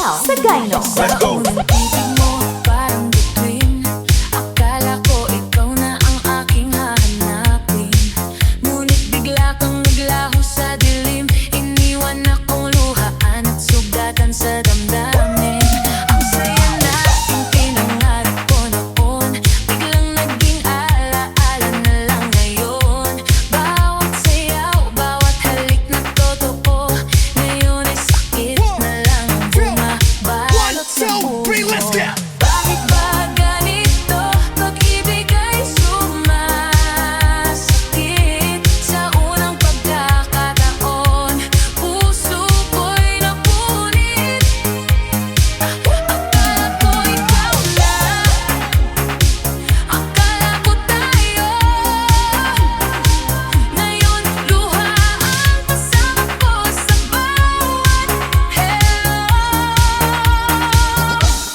Mel Sagayno. Let's go! Pag-ibig mo parang bituin. Akala ko ikaw na ang aking hahanapin. Ngunit bigla kang naglaho sa dilim. Iniwan akong luhaan at sugatan sa damdamin. Ang saya nating pinangarap ko noon, biglang naging alaala na lang ngayon. Bawat sayaw, bawat halik na totoo, ngayon ay sakit na lang ang bumabalot sa let's puso. go! Bakit ba ganito? Pag-ibig ay sumasakit sa unang pagkakataon. Puso ko'y napunit. Akala ko ikaw na, akala ko tayo. Ngayon luha ang kasama ko sa bawat hello.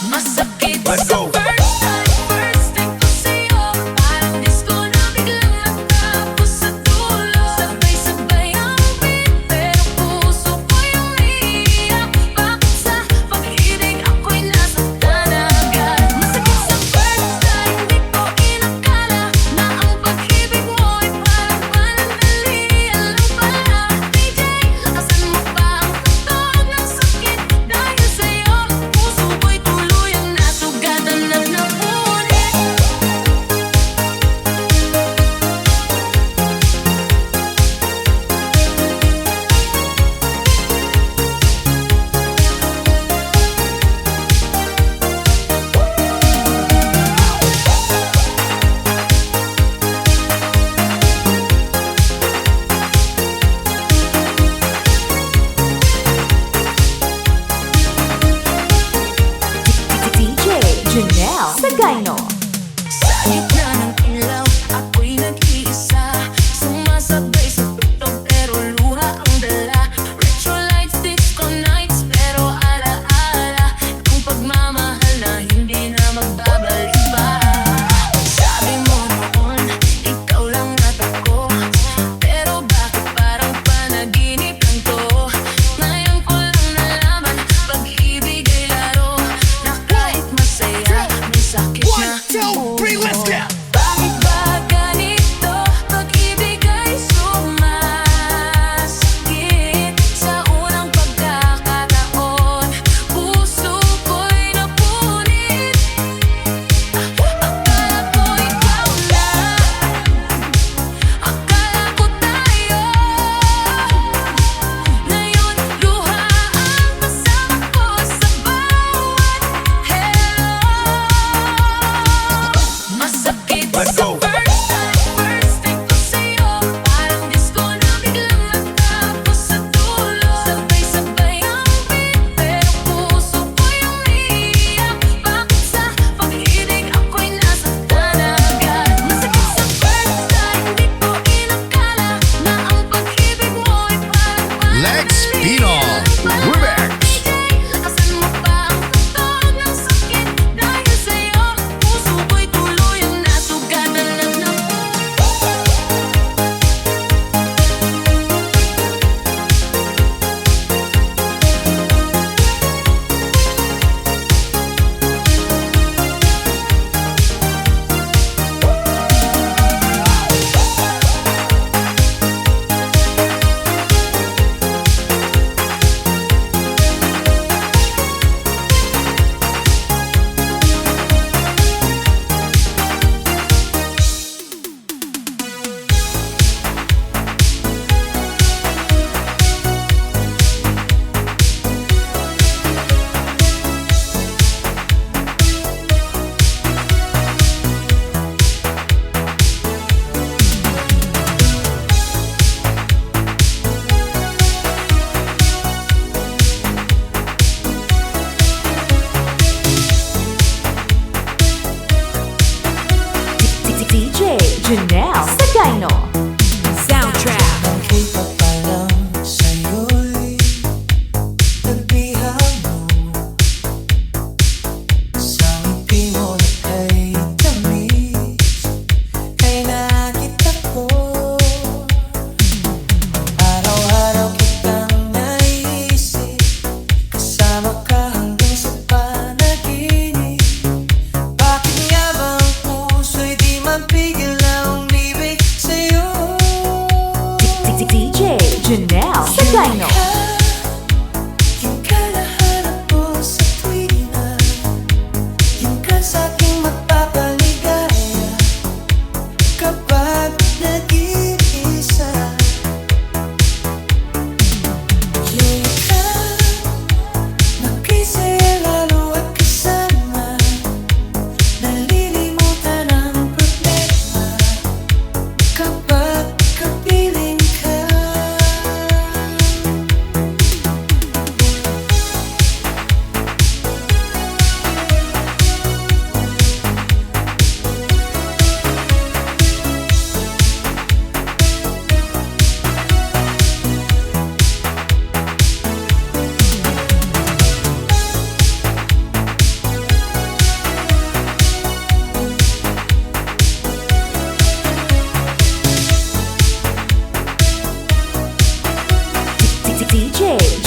Masakit Let's sa go. first time ko sa'yo. Parang disco na biglang natapos sa dulo. Sabay-sabay ang beat, pero puso ko yung iiyak. Bakit sa pag-ibig ako'y nasaktan agad? Masakit sa first time, di ko inakala na ang pag-ibig mo ay parang panandali. Alam pala, DJ, lakasan mo pa ang tugtog ng sakit. Dahil sa'yo, puso ko'y tuluyang nasugatan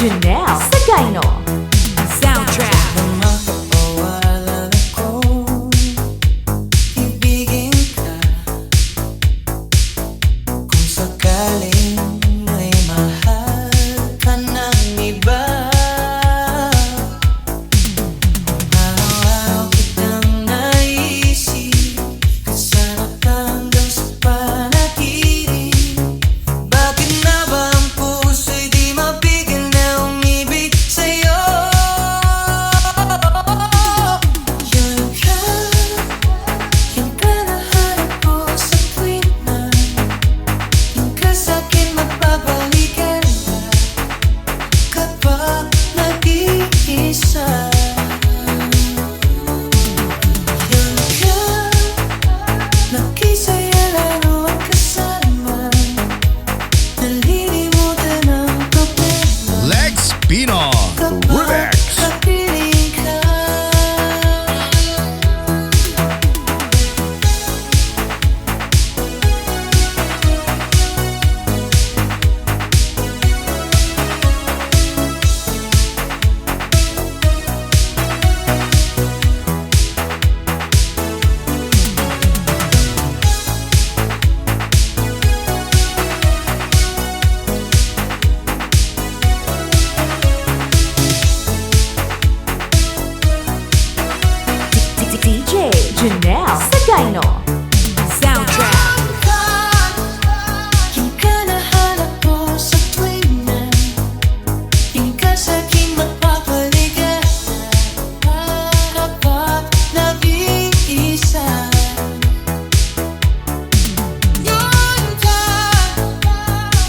Janelle Sagayno. Soundtrack. Makapawalan ako, ibigin ka. Kung sakaling may mahal ka ng iba, araw-araw kitang naisip, kasama ka hanggang sa panaginip. Bakit na ba ang puso'y di mabigyan na umibig sa'yo? Yan ka nahanap ko sa tuwing na yan ka sa'kin magbabalikan na kapag nag-iisa. Yan ka, nakisaya laro at kasama, nalilimutan ang problema Lex Pino kapag Remix. kapiling ka. DJ Janelle Sagayno. Soundtrack. Yan ka nahanap ko sa tuwing na yan ka sa'king magpapaligan na kapag nag-iisa. Yan ka,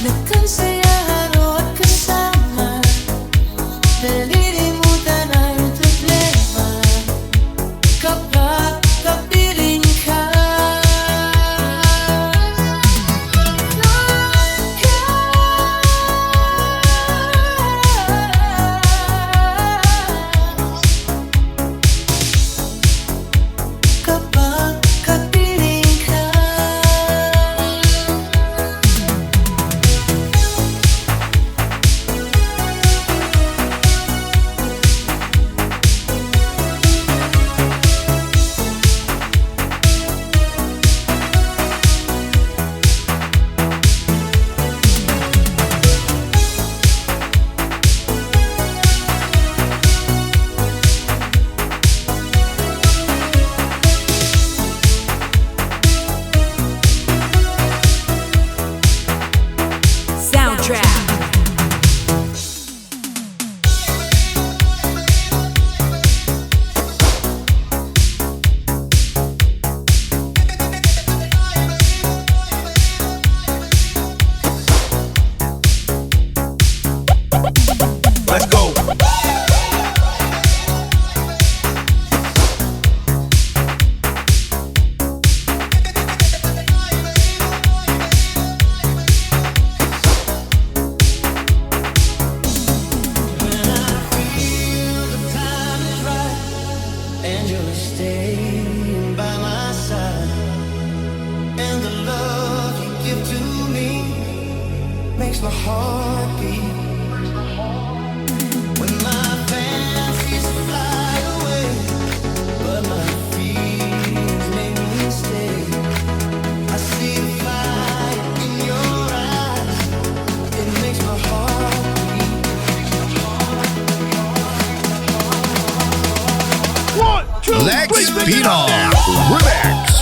nagkansaya araw at kasama, nalilimutan ang problema kapag kapiling ka. Kapag kapiling ka. Soundtrack. Let's go. And you're staying by my side, and the love you give to me makes my heart beat. When my fancies fly away, but my feelings make me stay. I see the fire in your eyes, it makes my heart beat. 1, 2, Lex Pino Remix.